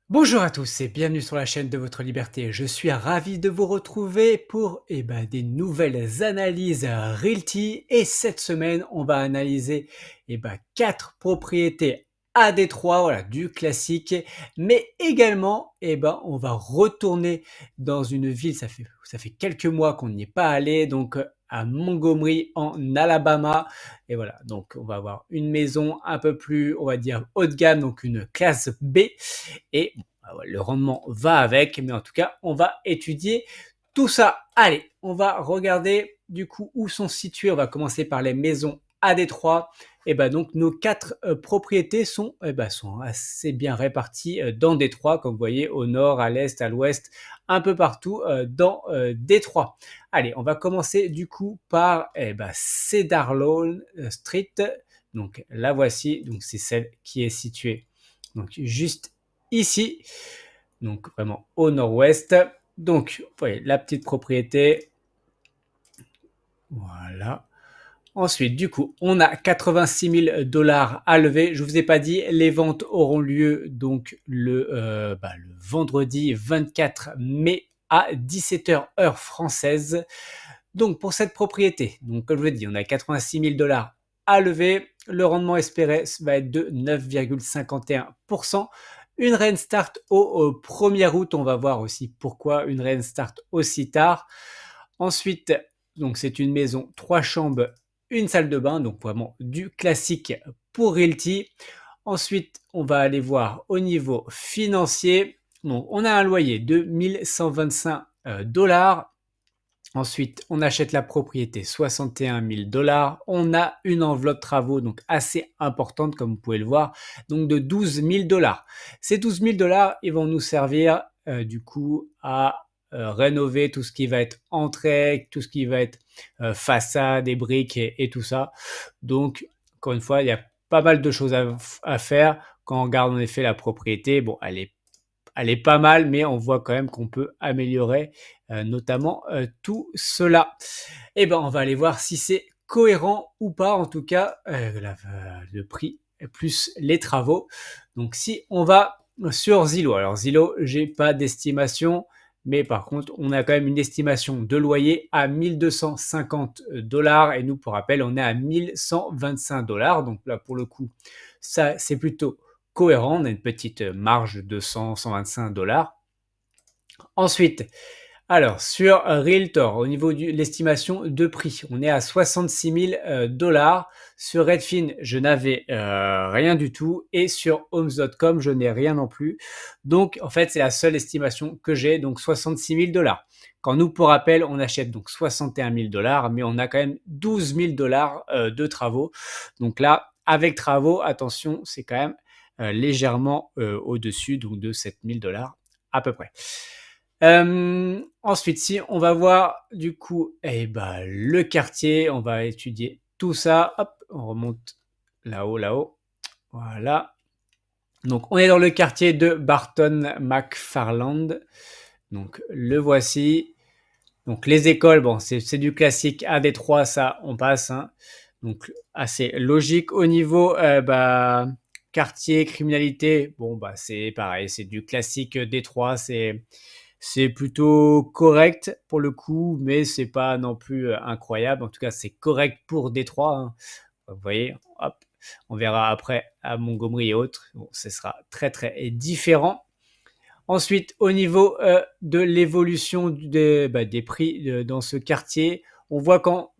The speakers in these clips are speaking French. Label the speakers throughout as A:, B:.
A: Bonjour à tous et bienvenue sur la chaîne de votre liberté. Je suis ravi de vous retrouver pour des nouvelles analyses Realty et cette semaine on va analyser 4 propriétés à Détroit, voilà, du classique, mais également on va retourner dans une ville, ça fait quelques mois qu'on n'y est pas allé, donc à Montgomery en Alabama. Et voilà, donc on va avoir une maison un peu plus, on va dire, haut de gamme, donc une classe B. Et ouais, le rendement va avec, mais en tout cas, on va étudier tout ça. Allez, on va regarder du coup où sont situées. On va commencer par les maisons à Détroit. Et donc nos 4 propriétés sont assez bien réparties dans Détroit, comme vous voyez, au nord, à l'est, à l'ouest, un peu partout dans Détroit. Allez, on va commencer du coup par Cedar Lawn Street. Donc la voici, donc c'est celle qui est située donc juste ici, donc vraiment au nord-ouest. Donc, vous voyez la petite propriété. Voilà. Ensuite, du coup, on a 86 000 dollars à lever. Je vous ai pas dit, les ventes auront lieu donc le vendredi 24 mai à 17h heure française. Donc, pour cette propriété, donc comme je vous l'ai dit, on a 86 000 dollars à lever. Le rendement espéré va être de 9,51%. Une rain start au 1er août. On va voir aussi pourquoi une rain start aussi tard. Ensuite, donc c'est une maison 3 chambres, une salle de bain, donc vraiment du classique pour Realty. Ensuite, on va aller voir au niveau financier. Donc, on a un loyer de 1125 dollars. Ensuite, on achète la propriété 61 000 dollars. On a une enveloppe travaux donc assez importante comme vous pouvez le voir, donc de 12 000 dollars. Ces 12 000 dollars, ils vont nous servir du coup à rénover tout ce qui va être entrée, tout ce qui va être façade et briques et tout ça. Donc, encore une fois, il y a pas mal de choses à faire. Quand on regarde en effet la propriété, bon, elle est pas mal, mais on voit quand même qu'on peut améliorer notamment tout cela. Et on va aller voir si c'est cohérent ou pas, en tout cas, le prix plus les travaux. Donc si on va sur Zillow, alors Zillow, j'ai pas d'estimation, mais par contre, on a quand même une estimation de loyer à 1250 dollars et nous, pour rappel, on est à 1125 dollars. Donc là, pour le coup, ça, c'est plutôt cohérent. On a une petite marge de 100-125 dollars. Ensuite, alors sur Realtor, au niveau de l'estimation de prix, on est à 66 000 dollars. Sur Redfin, je n'avais rien du tout. Et sur Homes.com, je n'ai rien non plus. Donc, en fait, c'est la seule estimation que j'ai, donc 66 000 dollars. Quand nous, pour rappel, on achète donc 61 000 dollars, mais on a quand même 12 000 dollars de travaux. Donc là, avec travaux, attention, c'est quand même légèrement au-dessus donc de 7 000 dollars à peu près. Ensuite, si on va voir du coup le quartier, on va étudier tout ça. Hop, on remonte là-haut, là-haut. Voilà. Donc, on est dans le quartier de Barton McFarland. Donc, le voici. Donc, les écoles, bon, c'est du classique A Détroit, ça, on passe. Hein. Donc, assez logique. Au niveau quartier, criminalité, bon, c'est pareil, c'est du classique Détroit, c'est plutôt correct pour le coup, mais c'est pas non plus incroyable. En tout cas, c'est correct pour Détroit. Hein. Vous voyez, hop, on verra après à Montgomery et autres. Bon, ce sera très très différent. Ensuite, au niveau de l'évolution des prix dans ce quartier, on voit qu'en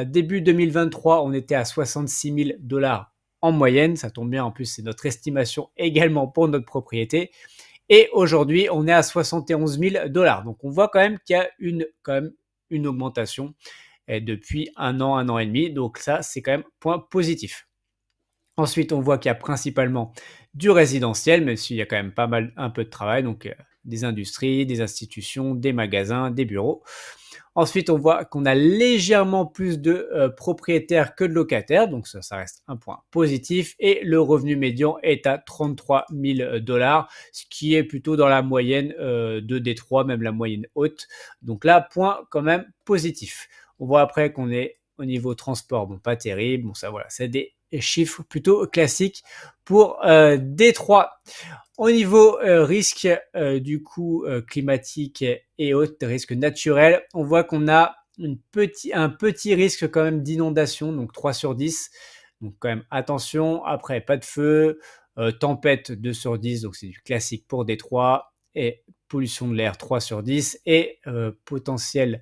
A: début 2023, on était à 66 000 dollars en moyenne. Ça tombe bien, en plus, c'est notre estimation également pour notre propriété. Et aujourd'hui, on est à 71 000 dollars. Donc, on voit quand même qu'il y a quand même une augmentation depuis un an et demi. Donc, ça, c'est quand même point positif. Ensuite, on voit qu'il y a principalement du résidentiel, même s'il y a quand même pas mal, un peu de travail. Donc, des industries, des institutions, des magasins, des bureaux. Ensuite, on voit qu'on a légèrement plus de propriétaires que de locataires, donc ça reste un point positif. Et le revenu médian est à 33 000 dollars, ce qui est plutôt dans la moyenne de Détroit, même la moyenne haute. Donc là, point quand même positif. On voit après qu'on est au niveau transport, bon, pas terrible. Bon, ça voilà, c'est des chiffres plutôt classiques pour Détroit. Au niveau risque du coup climatique et autres risques naturels, on voit qu'on a un petit risque quand même d'inondation, donc 3 sur 10. Donc quand même attention. Après, pas de feu, tempête 2 sur 10, donc c'est du classique pour Détroit. Et pollution de l'air 3 sur 10. Et potentiel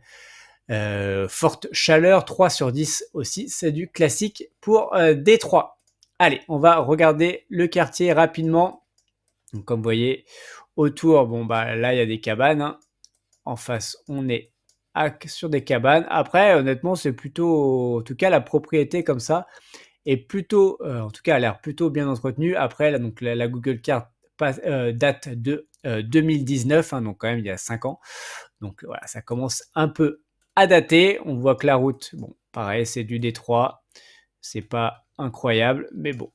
A: forte chaleur 3 sur 10 aussi, c'est du classique pour Détroit. Allez, on va regarder le quartier rapidement. Donc, comme vous voyez, autour, bon bah là il y a des cabanes, hein. En face, on est sur des cabanes. Après, honnêtement, c'est plutôt, en tout cas, la propriété comme ça est plutôt, en tout cas, a l'air plutôt bien entretenue. Après, là, donc la Google Card date de 2019, hein, donc quand même il y a 5 ans. Donc voilà, ça commence un peu à dater. On voit que la route, bon, pareil, c'est du Détroit. C'est pas incroyable, mais bon,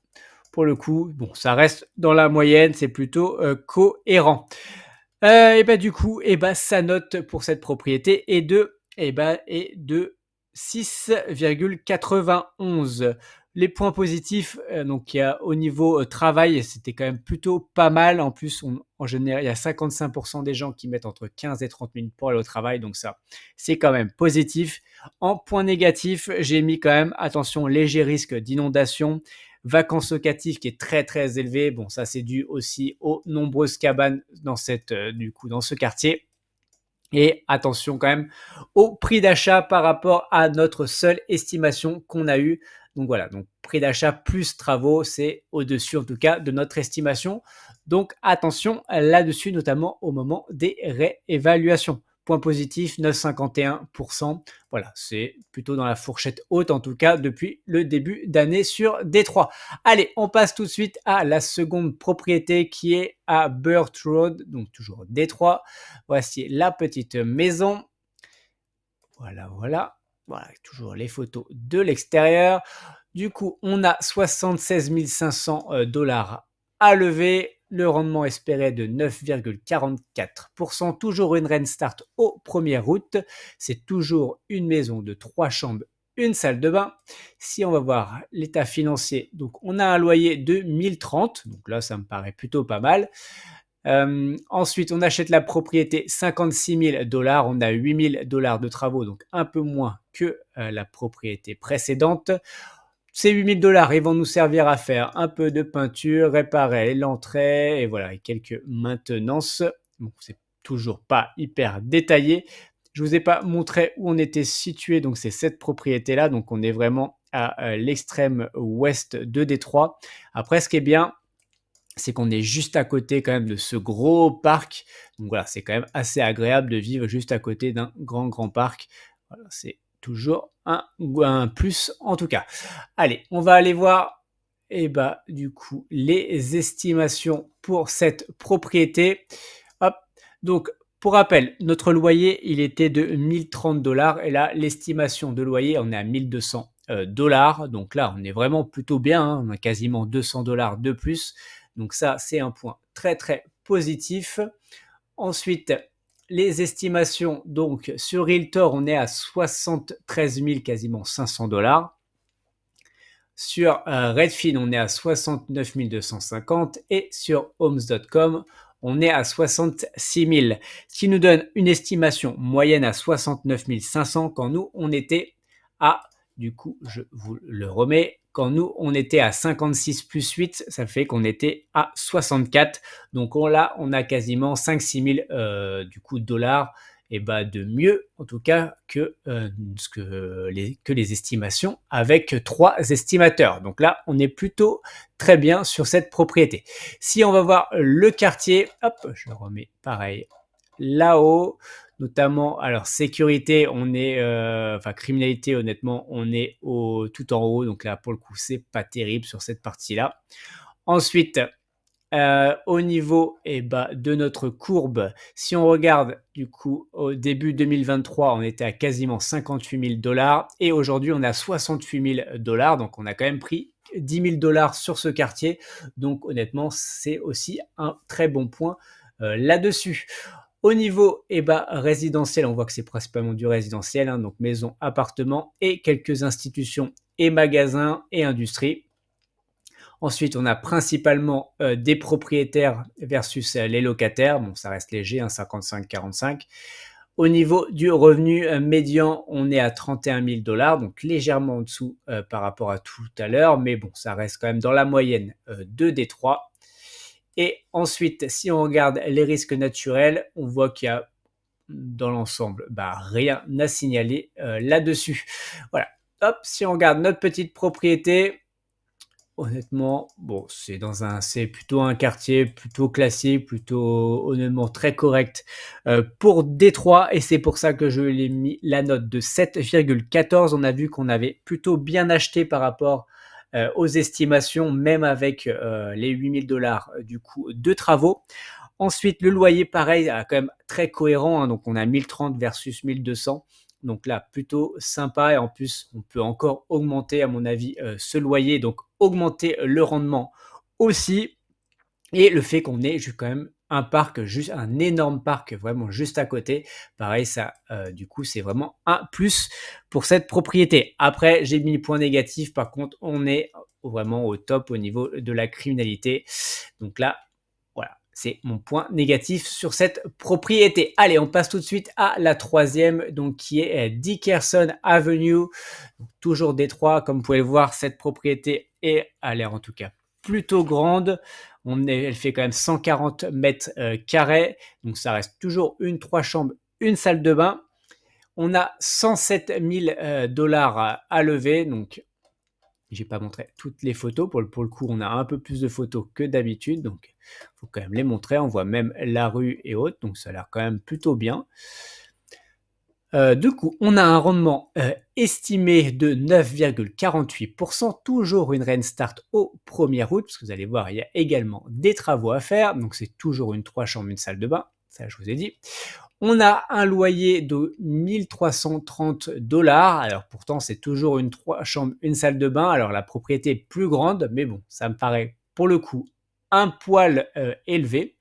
A: pour le coup, bon, ça reste dans la moyenne, c'est plutôt cohérent. Et bah du coup, et bah sa note pour cette propriété est de 6,91. Les points positifs, donc il y a au niveau travail, c'était quand même plutôt pas mal. En plus, en général, il y a 55% des gens qui mettent entre 15 et 30 minutes pour aller au travail, donc ça, c'est quand même positif. En point négatif, j'ai mis quand même, attention, léger risque d'inondation. Vacances locatives qui est très très élevé. Bon, ça c'est dû aussi aux nombreuses cabanes dans dans ce quartier. Et attention quand même au prix d'achat par rapport à notre seule estimation qu'on a eue. Donc voilà, donc prix d'achat plus travaux, c'est au-dessus en tout cas de notre estimation. Donc attention là-dessus, notamment au moment des réévaluations. Point positif, 9,51%. Voilà, c'est plutôt dans la fourchette haute en tout cas depuis le début d'année sur Détroit. Allez, on passe tout de suite à la seconde propriété qui est à Burt Road, donc toujours Détroit. Voici la petite maison. Voilà, voilà. Voilà, toujours les photos de l'extérieur. Du coup, on a 76 500 dollars à lever. Le rendement espéré de 9,44%. Toujours une Rain Start au 1er août. C'est toujours une maison de 3 chambres, une salle de bain. Si on va voir l'état financier, donc on a un loyer de 1030. Donc là, ça me paraît plutôt pas mal. Ensuite, on achète la propriété 56 000 dollars. On a 8 000 dollars de travaux, donc un peu moins que la propriété précédente. Ces 8 000 dollars, ils vont nous servir à faire un peu de peinture, réparer l'entrée et voilà, et quelques maintenances. Bon, c'est toujours pas hyper détaillé. Je vous ai pas montré où on était situé, donc c'est cette propriété-là. Donc on est vraiment à l'extrême ouest de Détroit. Après, ce qui est bien, c'est qu'on est juste à côté quand même de ce gros parc. Donc voilà, c'est quand même assez agréable de vivre juste à côté d'un grand parc. Voilà, c'est toujours un plus en tout cas. Allez, on va aller voir du coup les estimations pour cette propriété. Hop. Donc pour rappel, notre loyer, il était de 1030 dollars et là, l'estimation de loyer, on est à 1200 dollars. Donc là, on est vraiment plutôt bien, hein. On a quasiment 200 dollars de plus. Donc ça, c'est un point très très positif. Ensuite, les estimations, donc sur Realtor, on est à 73 000, quasiment 500 dollars. Sur Redfin, on est à 69 250 et sur Homes.com, on est à 66 000, ce qui nous donne une estimation moyenne à 69 500 quand nous, on était à, du coup, je vous le remets, quand nous, on était à 56 plus 8, ça fait qu'on était à 64. Donc là, on a quasiment 5-6 000 du coup, dollars et de mieux en tout cas que les estimations avec 3 estimateurs. Donc là, on est plutôt très bien sur cette propriété. Si on va voir le quartier, hop, je le remets pareil là-haut, notamment, alors sécurité, on est, criminalité, honnêtement, on est tout en haut. Donc là, pour le coup, c'est pas terrible sur cette partie-là. Ensuite, au niveau de notre courbe, si on regarde du coup au début 2023, on était à quasiment 58 000 dollars et aujourd'hui on est à 68 000 dollars. Donc on a quand même pris 10 000 dollars sur ce quartier. Donc honnêtement, c'est aussi un très bon point là-dessus. Au niveau résidentiel, on voit que c'est principalement du résidentiel, hein, donc maison, appartement et quelques institutions et magasins et industries. Ensuite, on a principalement des propriétaires versus les locataires. Bon, ça reste léger, hein, 55-45. Au niveau du revenu médian, on est à 31 000 $, donc légèrement en dessous par rapport à tout à l'heure, mais bon, ça reste quand même dans la moyenne de Détroit. Et ensuite, si on regarde les risques naturels, on voit qu'il y a dans l'ensemble rien à signaler là-dessus. Voilà. Hop, si on regarde notre petite propriété, honnêtement, bon, c'est plutôt un quartier plutôt classique, plutôt honnêtement très correct pour Détroit, et c'est pour ça que je l'ai mis la note de 7,14. On a vu qu'on avait plutôt bien acheté par rapport aux estimations, même avec les 8 000 $ du coup de travaux. Ensuite, le loyer, pareil, quand même très cohérent, hein, donc on a 1030 versus 1200. Donc là, plutôt sympa, et en plus, on peut encore augmenter, à mon avis, ce loyer, donc augmenter le rendement aussi. Et le fait qu'on ait quand même un parc, un énorme parc vraiment juste à côté, pareil, ça, du coup, c'est vraiment un plus pour cette propriété. Après, j'ai mis point négatif, par contre, on est vraiment au top au niveau de la criminalité. Donc là, voilà, c'est mon point négatif sur cette propriété. Allez, on passe tout de suite à la troisième, donc qui est Dickerson Avenue. Donc, toujours Détroit, comme vous pouvez le voir, cette propriété a l'air en tout cas plutôt grande. Elle fait quand même 140 mètres carrés, donc ça reste toujours une 3 chambres, une salle de bain. On a 107 000 $ à lever, donc j'ai pas montré toutes les photos. Pour le coup, on a un peu plus de photos que d'habitude, donc il faut quand même les montrer. On voit même la rue et autres, donc ça a l'air quand même plutôt bien. Du coup, on a un rendement estimé de 9,48%, toujours une rain start au 1er août, parce que vous allez voir, il y a également des travaux à faire, donc c'est toujours une 3 chambres, une salle de bain, ça je vous ai dit. On a un loyer de 1330 $. Alors pourtant, c'est toujours une 3 chambres, une salle de bain. Alors la propriété est plus grande, mais bon, ça me paraît pour le coup un poil élevé.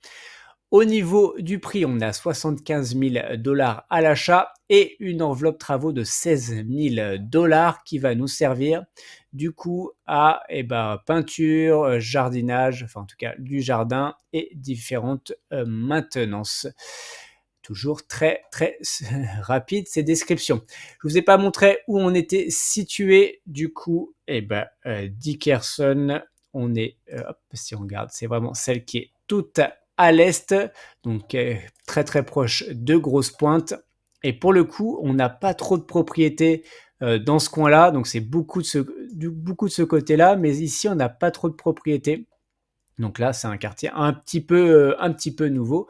A: Au niveau du prix, on a 75 000 $ à l'achat et une enveloppe travaux de 16 000 $ qui va nous servir du coup à peinture, jardinage, enfin en tout cas du jardin et différentes maintenances. Toujours très très rapide ces descriptions. Je vous ai pas montré où on était situé du coup. Dickerson, on est, si on regarde, c'est vraiment celle qui est toute à l'est, donc très très proche de Grosse Pointe. Et pour le coup, on n'a pas trop de propriétés dans ce coin-là, donc c'est beaucoup de ce côté-là, mais ici on n'a pas trop de propriétés. Donc là, c'est un quartier un petit peu nouveau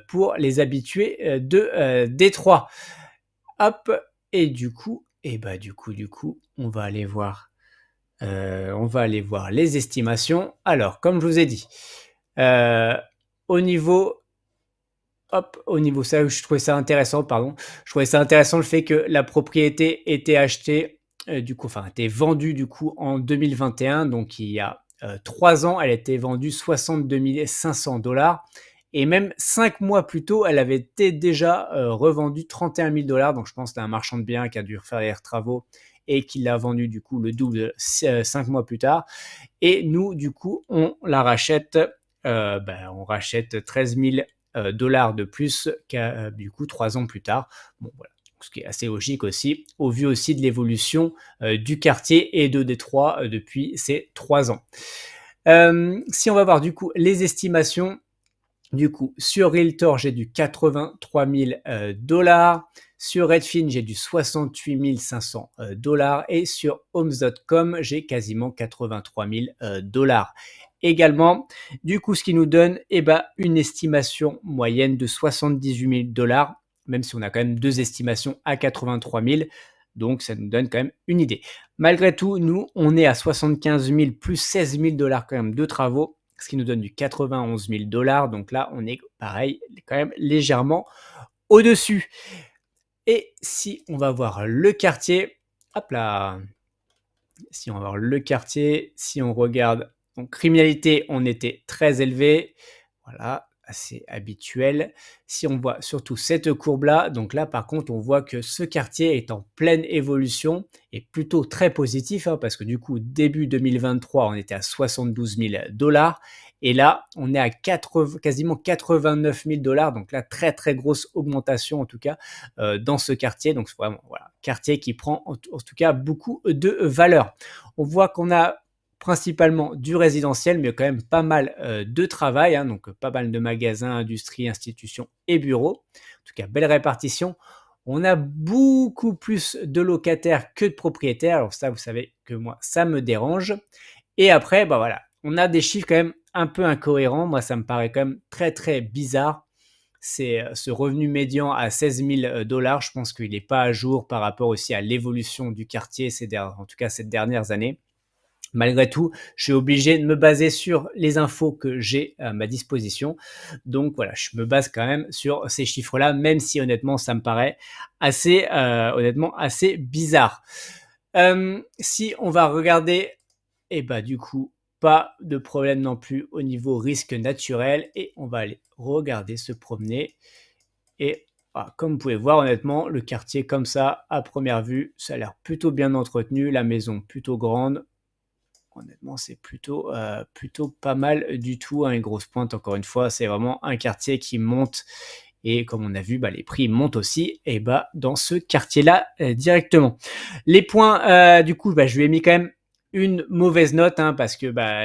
A: pour les habitués de Détroit. Hop, et du coup, on va aller voir, les estimations. Alors, comme je vous ai dit, au niveau, ça, je trouvais ça intéressant, pardon. Je trouvais ça intéressant le fait que la propriété était achetée, était vendue du coup en 2021, donc il y a 3 ans, elle était vendue 62 500 $. Et même 5 mois plus tôt, elle avait été déjà revendue 31 000 $. Donc je pense que c'est un marchand de biens qui a dû refaire les travaux et qui l'a vendue du coup le double 5 mois plus tard. Et nous, du coup, on la rachète, on rachète 13 000 $ de plus du coup 3 ans plus tard. Bon, voilà. Ce qui est assez logique aussi, au vu aussi de l'évolution du quartier et de Détroit depuis ces 3 ans. Si on va voir du coup les estimations, du coup sur Realtor j'ai du 83 000 $, sur Redfin j'ai du 68 500 $, et sur Homes.com j'ai quasiment 83 000 $ également. Du coup, ce qui nous donne une estimation moyenne de 78 000 $, même si on a quand même deux estimations à 83 000. Donc, ça nous donne quand même une idée. Malgré tout, nous, on est à 75 000 plus 16 000 $ quand même de travaux, ce qui nous donne du 91 000 $. Donc là, on est pareil, quand même légèrement au-dessus. Et si on va voir le quartier, hop là, si on va voir le quartier, si on regarde, donc criminalité, on était très élevé. Voilà, assez habituel. Si on voit surtout cette courbe-là, donc là, par contre, on voit que ce quartier est en pleine évolution et plutôt très positif, hein, parce que du coup, début 2023, on était à 72 000 $ et là, on est à quasiment 89 000 $. Donc là, très très grosse augmentation en tout cas dans ce quartier. Donc c'est vraiment voilà, quartier qui prend en tout cas beaucoup de valeur. On voit qu'on a principalement du résidentiel, mais quand même pas mal de travail, hein, donc pas mal de magasins, industries, institutions et bureaux. En tout cas, belle répartition. On a beaucoup plus de locataires que de propriétaires. Alors ça, vous savez que moi, ça me dérange. Et après, bah voilà, on a des chiffres quand même un peu incohérents. Moi, ça me paraît quand même très très bizarre. C'est ce revenu médian à 16 000 $. Je pense qu'il n'est pas à jour par rapport aussi à l'évolution du quartier, en tout cas ces dernières années. Malgré tout, je suis obligé de me baser sur les infos que j'ai à ma disposition. Donc voilà, je me base quand même sur ces chiffres-là, même si honnêtement, ça me paraît honnêtement, assez bizarre. Si on va regarder, et bah du coup, pas de problème non plus au niveau risque naturel. Et on va aller regarder, se promener. Et comme vous pouvez voir, honnêtement, le quartier comme ça, à première vue, ça a l'air plutôt bien entretenu. La maison plutôt grande. Honnêtement, c'est plutôt pas mal du tout, hein, une grosse pointe encore une fois, c'est vraiment un quartier qui monte et comme on a vu, bah, les prix montent aussi et bah, dans ce quartier-là, directement. Les points, du coup, bah, je lui ai mis quand même une mauvaise note, hein, parce que, bah,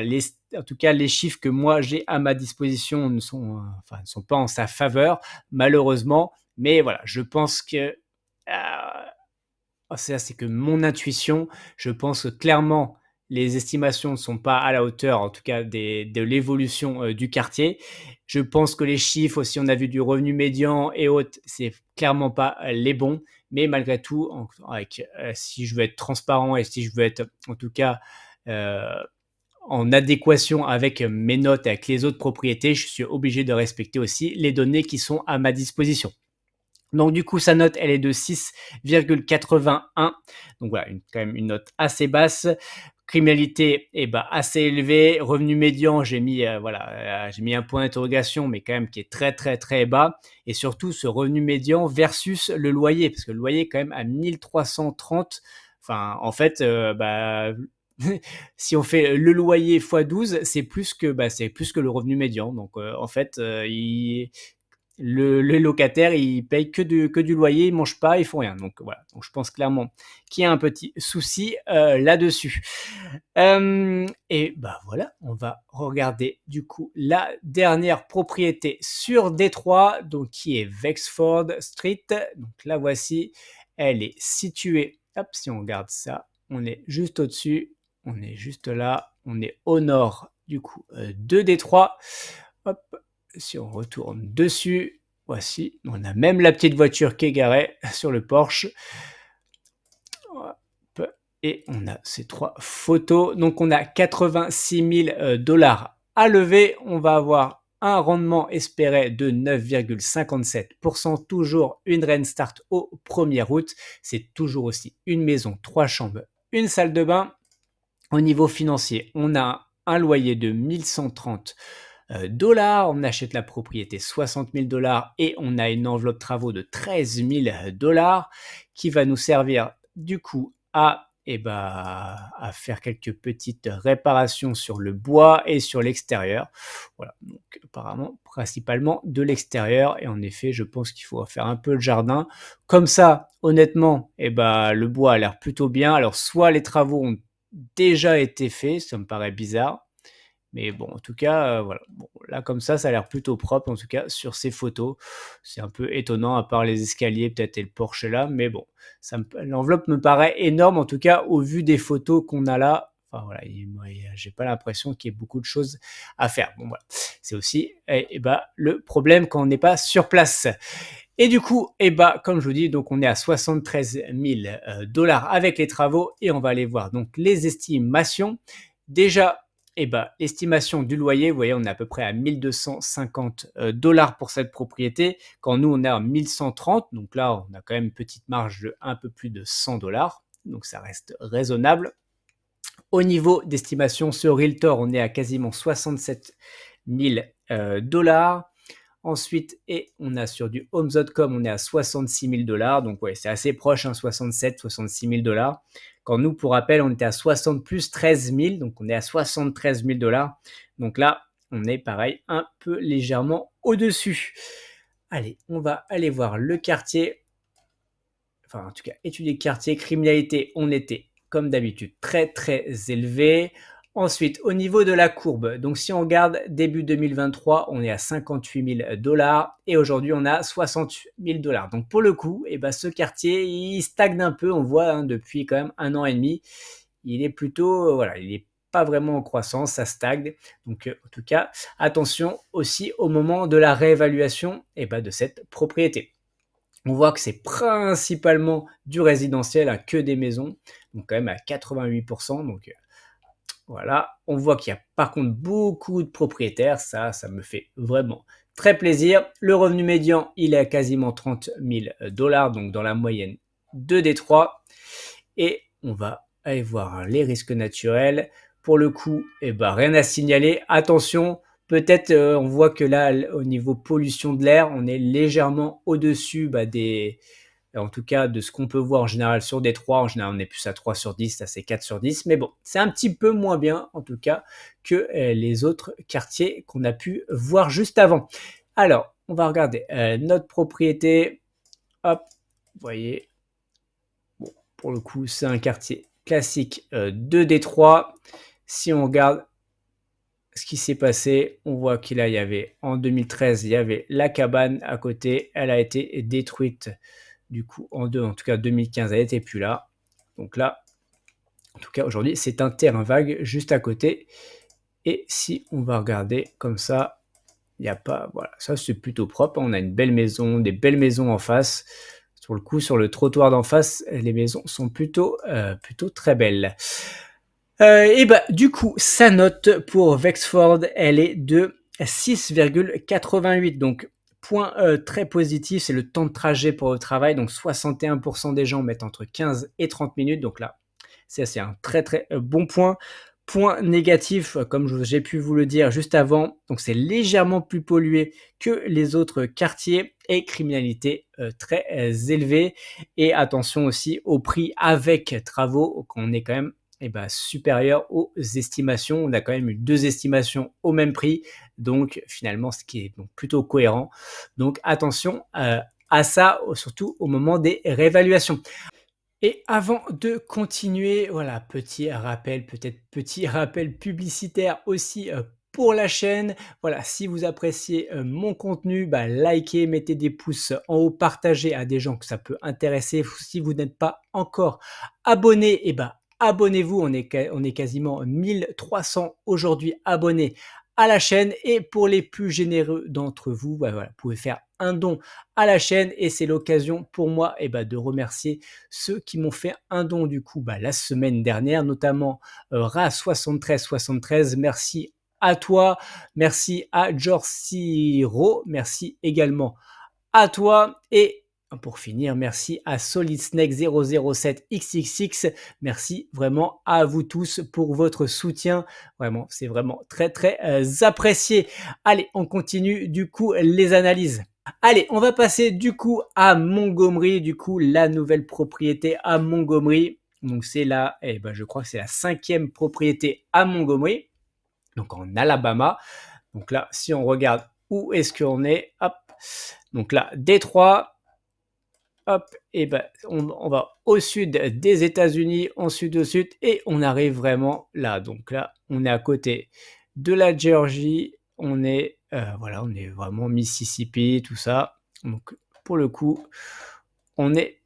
A: en tout cas, les chiffres que moi j'ai à ma disposition enfin, ne sont pas en sa faveur, malheureusement. Mais voilà, je pense que, ça, c'est que mon intuition. Je pense que clairement, les estimations ne sont pas à la hauteur, en tout cas de l'évolution du quartier. Je pense que les chiffres aussi, on a vu du revenu médian et autres, c'est clairement pas les bons. Mais malgré tout, si je veux être transparent et si je veux être en tout cas euh, en adéquation avec mes notes, avec les autres propriétés, je suis obligé de respecter aussi les données qui sont à ma disposition. Donc du coup, sa note, elle est de 6,81. Donc voilà, quand même une note assez basse. Criminalité, eh ben, assez élevée. Revenu médian, j'ai mis un point d'interrogation, mais quand même qui est très très très bas. Et surtout, ce revenu médian versus le loyer, parce que le loyer est quand même à 1330. Enfin, en fait, si on fait le loyer x 12, c'est plus que le revenu médian. Donc en fait, les locataires, ils payent que du loyer, ils mangent pas, ils font rien. Donc voilà. Donc je pense clairement qu'il y a un petit souci là-dessus. Et bah voilà, on va regarder du coup la dernière propriété sur Détroit, donc qui est Wexford Street. Donc la voici, elle est située. Hop, si on regarde ça, on est juste au-dessus, on est juste là, on est au nord du coup de Détroit. Hop, si on retourne dessus, voici, on a même la petite voiture qui est garée sur le Porsche. Hop, et on a ces 3 photos. Donc on a 86 000 $ à lever. On va avoir un rendement espéré de 9,57%. Toujours une Rentstart au 1er août. C'est toujours aussi une maison, 3 chambres, une salle de bain. Au niveau financier, on a un loyer de 1130 $. On achète la propriété 60 000 $ et on a une enveloppe travaux de 13 000 $ qui va nous servir du coup à faire quelques petites réparations sur le bois et sur l'extérieur. Voilà, donc apparemment principalement de l'extérieur et en effet je pense qu'il faut faire un peu le jardin. Comme ça, honnêtement, le bois a l'air plutôt bien. Alors soit les travaux ont déjà été faits, ça me paraît bizarre. Mais bon, en tout cas, voilà. Bon, là, comme ça a l'air plutôt propre, en tout cas, sur ces photos. C'est un peu étonnant, à part les escaliers, peut-être, et le Porsche là. Mais bon, l'enveloppe me paraît énorme, en tout cas, au vu des photos qu'on a là. Enfin, voilà, j'ai pas l'impression qu'il y ait beaucoup de choses à faire. Bon, voilà. C'est aussi le problème quand on n'est pas sur place. Et du coup, comme je vous dis, donc on est à 73 000 $ avec les travaux et on va aller voir donc les estimations. Déjà, l'estimation du loyer, vous voyez, on est à peu près à 1250 $ pour cette propriété, quand nous, on est à 1130. Donc là, on a quand même une petite marge de un peu plus de 100 $. Donc ça reste raisonnable. Au niveau d'estimation sur Realtor, on est à quasiment 67 000 $. Ensuite, et on a sur du Homes.com, on est à 66 000 $. Donc, ouais, c'est assez proche, hein, 67, 66 000 $. Quand nous, pour rappel, on était à 60 plus 13 000. Donc, on est à 73 000 $. Donc là, on est pareil, un peu légèrement au-dessus. Allez, on va aller voir le quartier. Enfin, en tout cas, étudier quartier, criminalité, on était, comme d'habitude, très, très élevé. Ensuite, au niveau de la courbe, donc si on regarde début 2023, on est à 58 000 $ et aujourd'hui, on a 60 000 $. Donc, pour le coup, eh ben, ce quartier, il stagne un peu. On voit hein, depuis quand même 1 an et demi, il est plutôt, voilà, il n'est pas vraiment en croissance, ça stagne. Donc, en tout cas, attention aussi au moment de la réévaluation eh ben, de cette propriété. On voit que c'est principalement du résidentiel, hein, que des maisons, donc quand même à 88%. Donc voilà, on voit qu'il y a par contre beaucoup de propriétaires, ça me fait vraiment très plaisir. Le revenu médian, il est à quasiment 30 000 $, donc dans la moyenne de Détroit. Et on va aller voir les risques naturels. Pour le coup, eh ben, rien à signaler. Attention, peut-être on voit que là, au niveau pollution de l'air, on est légèrement au-dessus en tout cas de ce qu'on peut voir en général sur Détroit. En général, on est plus à 3 sur 10, ça c'est 4 sur 10. Mais bon, c'est un petit peu moins bien en tout cas que les autres quartiers qu'on a pu voir juste avant. Alors, on va regarder notre propriété. Hop, vous voyez, bon, pour le coup, c'est un quartier classique de Détroit. Si on regarde ce qui s'est passé, on voit qu'il y avait en 2013, il y avait la cabane à côté. Elle a été détruite du coup en deux, en tout cas 2015, elle n'était plus là. Donc là, en tout cas aujourd'hui, c'est un terrain vague juste à côté. Et si on va regarder comme ça, il n'y a pas, voilà, ça c'est plutôt propre. On a une belle maison, des belles maisons en face. Sur le coup, sur le trottoir d'en face, les maisons sont plutôt très belles. Et bah, du coup, sa note pour Wexford, elle est de 6,88. Donc, point très positif, c'est le temps de trajet pour le travail. Donc, 61% des gens mettent entre 15 et 30 minutes. Donc là, c'est un très très bon point. Point négatif, comme j'ai pu vous le dire juste avant, donc c'est légèrement plus pollué que les autres quartiers et criminalité très élevée. Et attention aussi au prix avec travaux, qu'on est quand même supérieur aux estimations. On a quand même eu 2 estimations au même prix, donc finalement ce qui est donc plutôt cohérent. Donc attention à ça, surtout au moment des réévaluations. Et avant de continuer, voilà, petit rappel, peut-être petit rappel publicitaire aussi pour la chaîne. Voilà, si vous appréciez mon contenu, likez, mettez des pouces en haut, partagez à des gens que ça peut intéresser. Si vous n'êtes pas encore abonné, abonnez-vous. On est quasiment 1300 aujourd'hui abonnés à la chaîne. Et pour les plus généreux d'entre vous, voilà, vous pouvez faire un don à la chaîne et c'est l'occasion pour moi de remercier ceux qui m'ont fait un don du coup la semaine dernière, notamment Ra7373. Merci à toi, merci à Jorsiro, merci également à toi et pour finir, merci à SolidSnake007XXX. Merci vraiment à vous tous pour votre soutien. Vraiment, c'est vraiment très très apprécié. Allez, on continue du coup les analyses. Allez, on va passer du coup à Montgomery, du coup la nouvelle propriété à Montgomery. Donc c'est là, je crois que c'est la 5e propriété à Montgomery, donc en Alabama. Donc là, si on regarde où est-ce qu'on est, hop, donc là, Détroit, hop, on va au sud des États-Unis, au sud et on arrive vraiment là. Donc là, on est à côté de la Géorgie, on est voilà, on est vraiment Mississippi, tout ça. Donc pour le coup, on est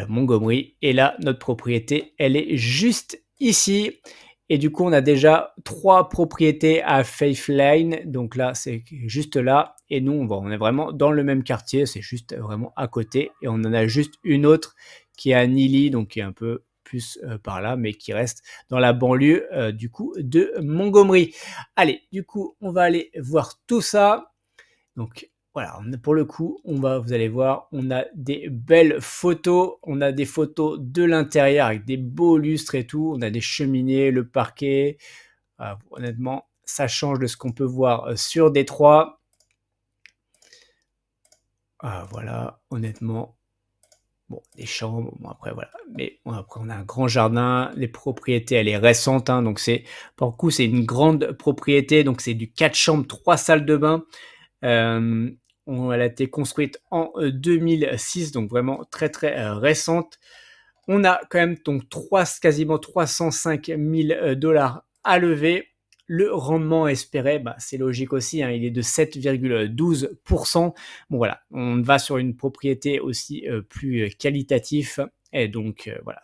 A: Montgomery et là, notre propriété, elle est juste ici. Et du coup, on a déjà 3 propriétés à Faith Lane. Donc là, c'est juste là. Et nous, on est vraiment dans le même quartier. C'est juste vraiment à côté. Et on en a juste une autre qui est à Neely, donc qui est un peu plus par là, mais qui reste dans la banlieue du coup de Montgomery. Allez, du coup, on va aller voir tout ça. Donc voilà, pour le coup, vous allez voir, on a des belles photos, on a des photos de l'intérieur avec des beaux lustres et tout, on a des cheminées, le parquet. Honnêtement, ça change de ce qu'on peut voir sur Détroit. Ah voilà, honnêtement, bon, des chambres, bon après voilà, mais bon après on a un grand jardin, les propriétés elle est récente, hein, donc c'est pour le coup c'est une grande propriété, donc c'est du 4 chambres, 3 salles de bain. Hem, elle a été construite en, 2006, donc vraiment très, très, récente. On a quand même donc quasiment 305 000 à lever. Le rendement espéré, bah, c'est logique aussi, hein, il est de 7,12. Bon voilà, on va sur une propriété aussi, plus, qualitatif et donc voilà,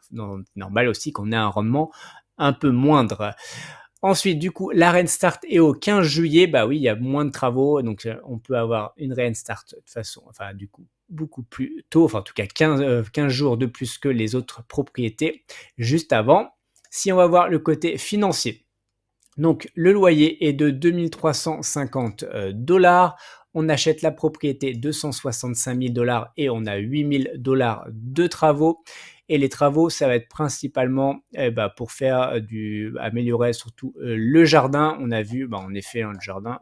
A: normal aussi qu'on ait un rendement un peu moindre. Ensuite, du coup, la Restart est au 15 juillet. Bah oui, il y a moins de travaux, donc on peut avoir une Restart de façon, enfin, du coup, beaucoup plus tôt, enfin, en tout cas 15 jours de plus que les autres propriétés juste avant. Si on va voir le côté financier, donc le loyer est de 2 350 $. On achète la propriété 265 000 $ et on a 8 000 $ de travaux. Et les travaux, ça va être principalement bah, pour faire améliorer surtout le jardin. On a vu, bah, en effet, hein, le jardin.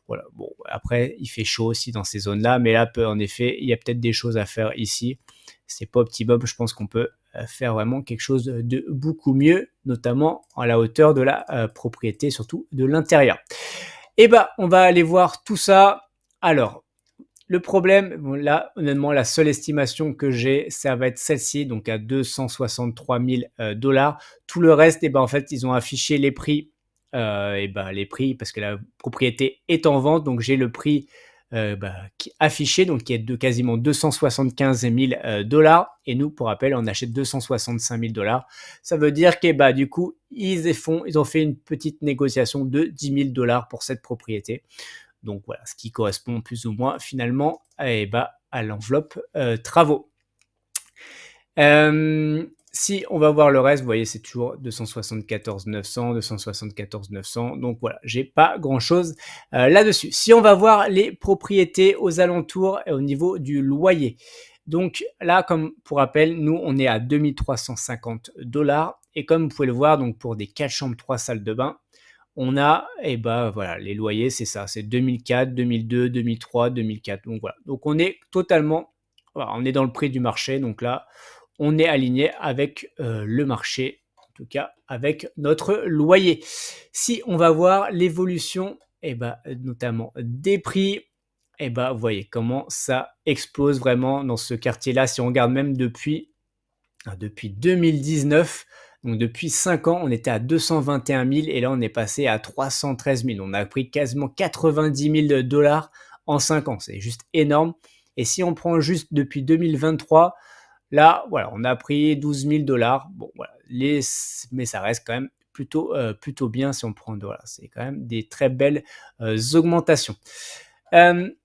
A: Voilà. Bon, après, il fait chaud aussi dans ces zones-là, mais là, en effet, il y a peut-être des choses à faire ici. C'est pas optimum. Je pense qu'on peut faire vraiment quelque chose de beaucoup mieux, notamment à la hauteur de la propriété, surtout de l'intérieur. Et bah, on va aller voir tout ça. Alors, le problème, bon, là, honnêtement, la seule estimation que j'ai, ça va être celle-ci, donc à 263 000 $. Tout le reste, et ben, en fait, ils ont affiché les prix, et ben, les prix, parce que la propriété est en vente, donc j'ai le prix bah, affiché, donc qui est de quasiment 275 000 $. Et nous, pour rappel, on achète 265 000 $. Ça veut dire que bah, du coup, ils ont fait une petite négociation de 10 000 $ pour cette propriété. Donc voilà, ce qui correspond plus ou moins finalement bah, à l'enveloppe travaux. Si on va voir le reste, vous voyez, c'est toujours 274 900, 274 900. Donc voilà, j'ai pas grand-chose là-dessus. Si on va voir les propriétés aux alentours et au niveau du loyer. Donc là, comme pour rappel, nous, on est à 2350 $. Et comme vous pouvez le voir, donc pour des 4 chambres, 3 salles de bain, on a, et bah voilà, les loyers, c'est ça, c'est 2004, 2002, 2003, 2004. Donc voilà, donc on est totalement, voilà, on est dans le prix du marché. Donc là, on est aligné avec le marché, en tout cas avec notre loyer. Si on va voir l'évolution, et bah, notamment des prix, et bah, vous voyez comment ça explose vraiment dans ce quartier-là. Si on regarde même depuis 2019, donc depuis 5 ans, on était à 221 000 et là, on est passé à 313 000. On a pris quasiment 90 000 $ en 5 ans. C'est juste énorme. Et si on prend juste depuis 2023, là, voilà, on a pris 12 000 $. Bon, voilà, mais ça reste quand même plutôt bien si on prend. Voilà, c'est quand même des très belles augmentations.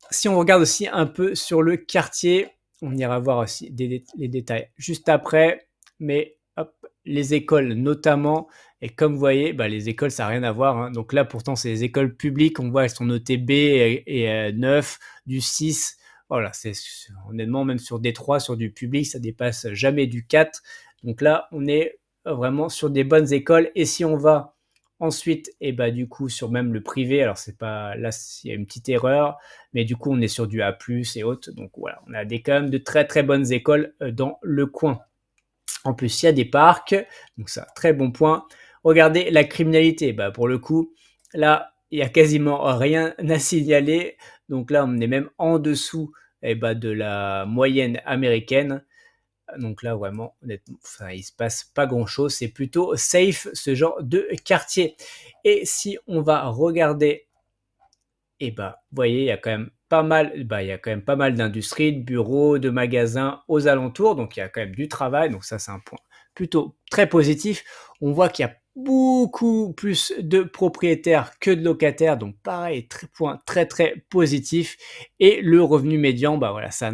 A: Si on regarde aussi un peu sur le quartier, on ira voir aussi les détails juste après. Mais hop, les écoles notamment. Et comme vous voyez, bah, les écoles, ça n'a rien à voir, hein. Donc là, pourtant, c'est les écoles publiques. On voit, elles sont notées B et 9, du 6. Voilà, honnêtement, même sur des 3, sur du public, ça dépasse jamais du 4. Donc là, on est vraiment sur des bonnes écoles. Et si on va ensuite, et bah, du coup, sur même le privé, alors c'est pas là, il y a une petite erreur, mais du coup, on est sur du A+ et autres. Donc voilà, on a quand même de très très bonnes écoles dans le coin. En plus, il y a des parcs, donc ça, très bon point. Regardez la criminalité, bah, pour le coup, là, il y a quasiment rien à signaler. Donc là, on est même en dessous bah, de la moyenne américaine. Donc là, vraiment, honnêtement, enfin, il se passe pas grand-chose. C'est plutôt safe, ce genre de quartier. Et si on va regarder, et bah, vous voyez, il y a quand même pas mal, bah, il y a quand même pas mal d'industries, de bureaux, de magasins aux alentours. Donc, il y a quand même du travail. Donc ça, c'est un point plutôt très positif. On voit qu'il y a beaucoup plus de propriétaires que de locataires. Donc, pareil, point très, très positif. Et le revenu médian, bah voilà, ça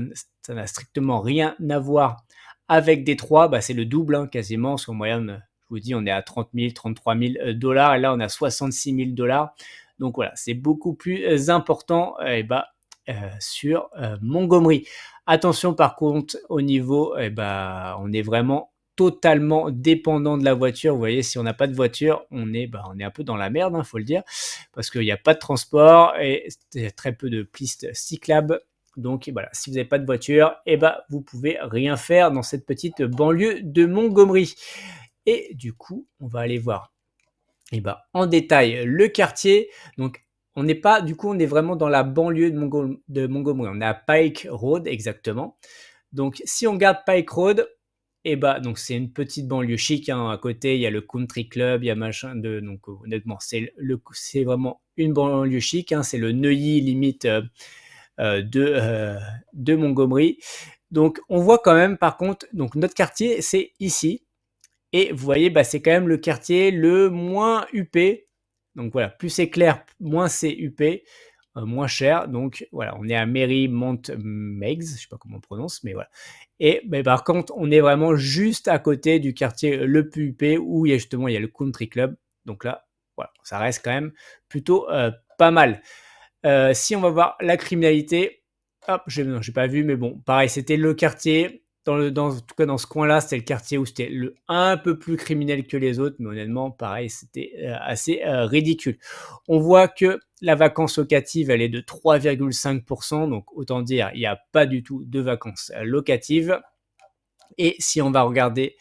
A: n'a strictement rien à voir avec Détroit. Bah, c'est le double, hein, quasiment. Parce qu'en moyenne, je vous dis, on est à 30 000, 33 000 $. Et là, on a 66 000 $. Donc voilà, c'est beaucoup plus important bah, sur Montgomery. Attention par contre au niveau, bah, on est vraiment totalement dépendant de la voiture. Vous voyez, si on n'a pas de voiture, on est un peu dans la merde, il faut le dire, parce qu'il n'y a pas de transport et très peu de pistes cyclables. Donc voilà, si vous n'avez pas de voiture, vous pouvez rien faire dans cette petite banlieue de Montgomery. Et du coup, on va aller voir en détail le quartier. Donc on n'est pas, du coup, on est vraiment dans la banlieue de Montgomery. On est à Pike Road exactement. Donc si on regarde Pike Road, donc c'est une petite banlieue chic, hein. À côté, il y a le country club, il y a machin de, donc honnêtement, c'est vraiment une banlieue chic, hein. C'est le Neuilly limite de Montgomery. Donc on voit quand même, par contre, donc notre quartier, c'est ici. Et vous voyez, c'est quand même le quartier le moins huppé. Donc voilà, plus c'est clair, moins c'est huppé, moins cher. Donc voilà, on est à Mont Meigs, je sais pas comment on prononce, mais voilà. Et par contre, on est vraiment juste à côté du quartier le plus huppé où il y a le country club. Donc là, voilà, ça reste quand même plutôt pas mal. Si on va voir la criminalité, hop, j'ai pas vu, mais bon, pareil, c'était le quartier, en tout cas dans ce coin-là, c'était le quartier où c'était un peu plus criminel que les autres, mais honnêtement, pareil, c'était assez ridicule. On voit que la vacance locative, elle est de 3,5%, donc autant dire, il n'y a pas du tout de vacances locatives. Et si on va regarder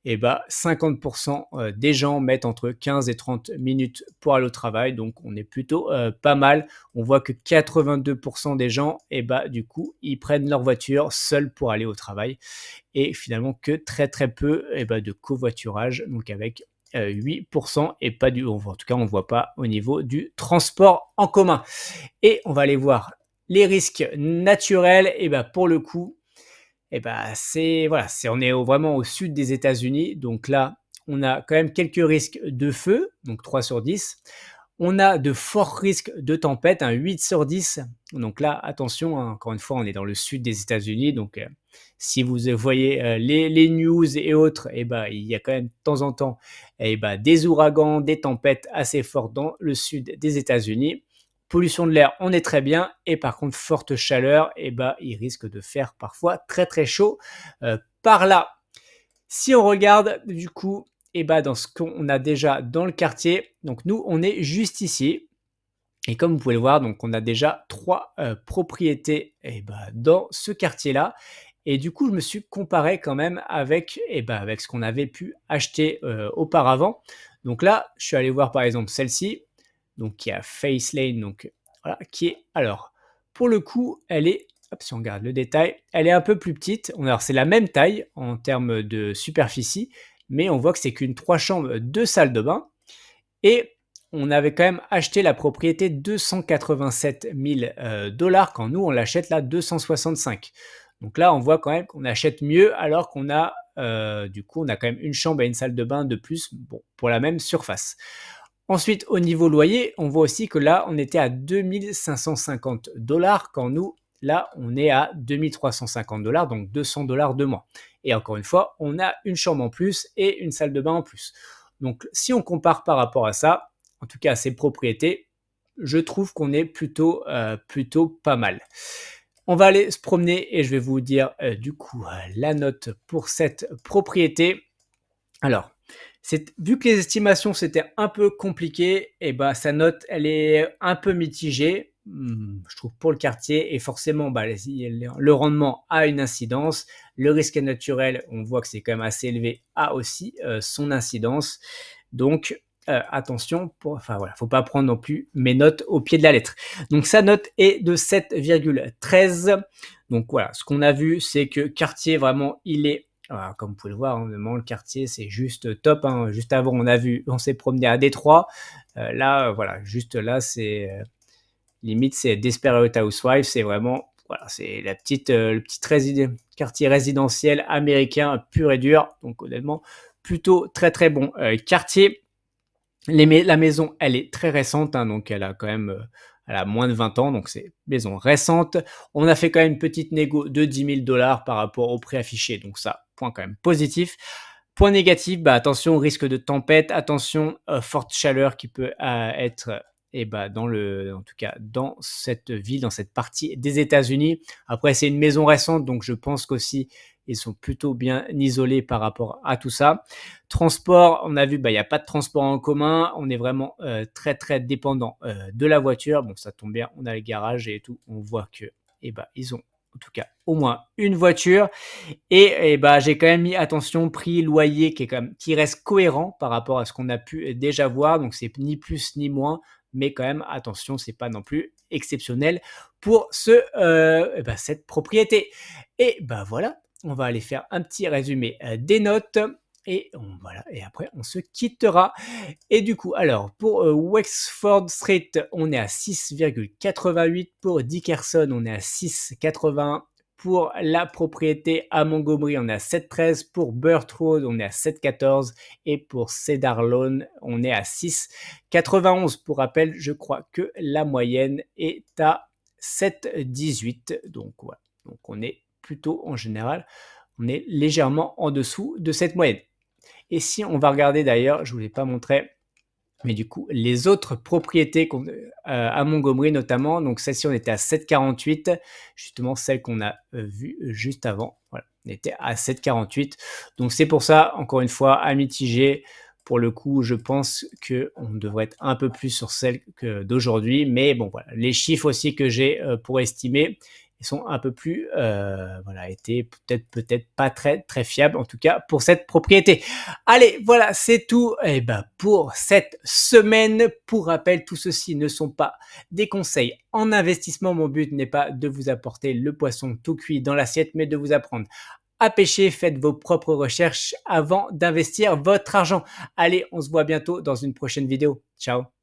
A: 50% des gens mettent entre 15 et 30 minutes pour aller au travail, donc on est plutôt pas mal. On voit que 82% des gens, du coup, ils prennent leur voiture seuls pour aller au travail, et finalement que très très peu de covoiturage, donc avec 8% et pas du, en tout cas on ne voit pas au niveau du transport en commun. Et on va aller voir les risques naturels, pour le coup, c'est voilà, on est vraiment au sud des États-Unis, donc là, on a quand même quelques risques de feu, donc 3 sur 10. On a de forts risques de tempête, un 8 sur 10. Donc là, attention, hein, encore une fois, on est dans le sud des États-Unis, donc si vous voyez les news et autres, il y a quand même de temps en temps des ouragans, des tempêtes assez fortes dans le sud des États-Unis. Pollution de l'air, on est très bien. Et par contre, forte chaleur, il risque de faire parfois très très chaud par là. Si on regarde du coup, dans ce qu'on a déjà dans le quartier, donc nous, on est juste ici. Et comme vous pouvez le voir, donc on a déjà 3 propriétés dans ce quartier-là. Et du coup, je me suis comparé quand même avec, avec ce qu'on avait pu acheter auparavant. Donc là, je suis allé voir par exemple celle-ci, donc qui a Face Lane, donc voilà, qui est, alors, pour le coup, elle est, hop, si on regarde le détail, elle est un peu plus petite. Alors, c'est la même taille en termes de superficie, mais on voit que c'est qu'une 3 chambres, 2 salles de bain. Et on avait quand même acheté la propriété 287 000 dollars, quand nous, on l'achète là 265. Donc là, on voit quand même qu'on achète mieux, alors qu'on a, du coup, on a quand même une chambre et une salle de bain de plus, bon, pour la même surface. Ensuite, au niveau loyer, on voit aussi que là, on était à 2 550 dollars, quand nous, là, on est à 2 350 dollars, donc 200 dollars de moins. Et encore une fois, on a une chambre en plus et une salle de bain en plus. Donc, si on compare par rapport à ça, en tout cas à ces propriétés, je trouve qu'on est plutôt pas mal. On va aller se promener et je vais vous dire du coup la note pour cette propriété. Alors, vu que les estimations c'était un peu compliqué, sa note elle est un peu mitigée, je trouve, pour le quartier, et forcément le rendement a une incidence. Le risque naturel, on voit que c'est quand même assez élevé, a aussi son incidence. Donc attention, faut pas prendre non plus mes notes au pied de la lettre. Donc sa note est de 7,13. Donc voilà, ce qu'on a vu, c'est que quartier vraiment, il est, voilà, comme vous pouvez le voir, hein, vraiment, le quartier, c'est juste top, hein. Juste avant, on s'est promené à Détroit. Là, voilà, juste là, c'est limite, c'est Desperate Housewives. C'est vraiment, voilà, c'est le petit quartier résidentiel américain pur et dur. Donc, honnêtement, plutôt très très bon quartier. La maison, elle est très récente, hein, donc elle a quand même elle a moins de 20 ans, donc c'est maison récente. On a fait quand même une petite négo de 10 000 dollars par rapport au prix affiché, donc ça, point quand même positif. Point négatif, attention au risque de tempête, attention forte chaleur qui peut être en tout cas dans cette ville, dans cette partie des États-Unis. Après, c'est une maison récente, donc je pense qu'aussi ils sont plutôt bien isolés par rapport à tout ça. Transport, on a vu, il n'y a pas de transport en commun. On est vraiment très très dépendant de la voiture. Bon, ça tombe bien, on a le garage et tout. On voit que et bah, ils ont en tout cas au moins une voiture et bah, j'ai quand même mis attention prix, loyer qui reste cohérent par rapport à ce qu'on a pu déjà voir, donc c'est ni plus ni moins, mais quand même attention, c'est pas non plus exceptionnel pour bah, cette propriété. Et bah, voilà, on va aller faire un petit résumé, des notes et voilà et après on se quittera. Et du coup, alors pour, Wexford Street, on est à 6,88, pour Dickerson, on est à 6,81, pour la propriété à Montgomery, on est à 7,13, pour Burt Road, on est à 7,14 et pour Cedar Lawn, on est à 6,91. Pour rappel, je crois que la moyenne est à 7,18, donc voilà. Donc on est plutôt en général, on est légèrement en dessous de cette moyenne. Et si on va regarder d'ailleurs, je ne vous l'ai pas montré, mais du coup, les autres propriétés à Montgomery notamment, donc celle-ci, on était à 7,48, justement celle qu'on a vue juste avant. Voilà, on était à 7,48. Donc c'est pour ça, encore une fois, à mitiger. Pour le coup, je pense qu'on devrait être un peu plus sur celle d'aujourd'hui. Mais bon, voilà, les chiffres aussi que j'ai pour estimer, ils sont un peu plus, voilà, étaient peut-être pas très fiables, en tout cas pour cette propriété. Allez, voilà, c'est tout pour cette semaine. Pour rappel, tout ceci ne sont pas des conseils en investissement. Mon but n'est pas de vous apporter le poisson tout cuit dans l'assiette, mais de vous apprendre à pêcher. Faites vos propres recherches avant d'investir votre argent. Allez, on se voit bientôt dans une prochaine vidéo. Ciao!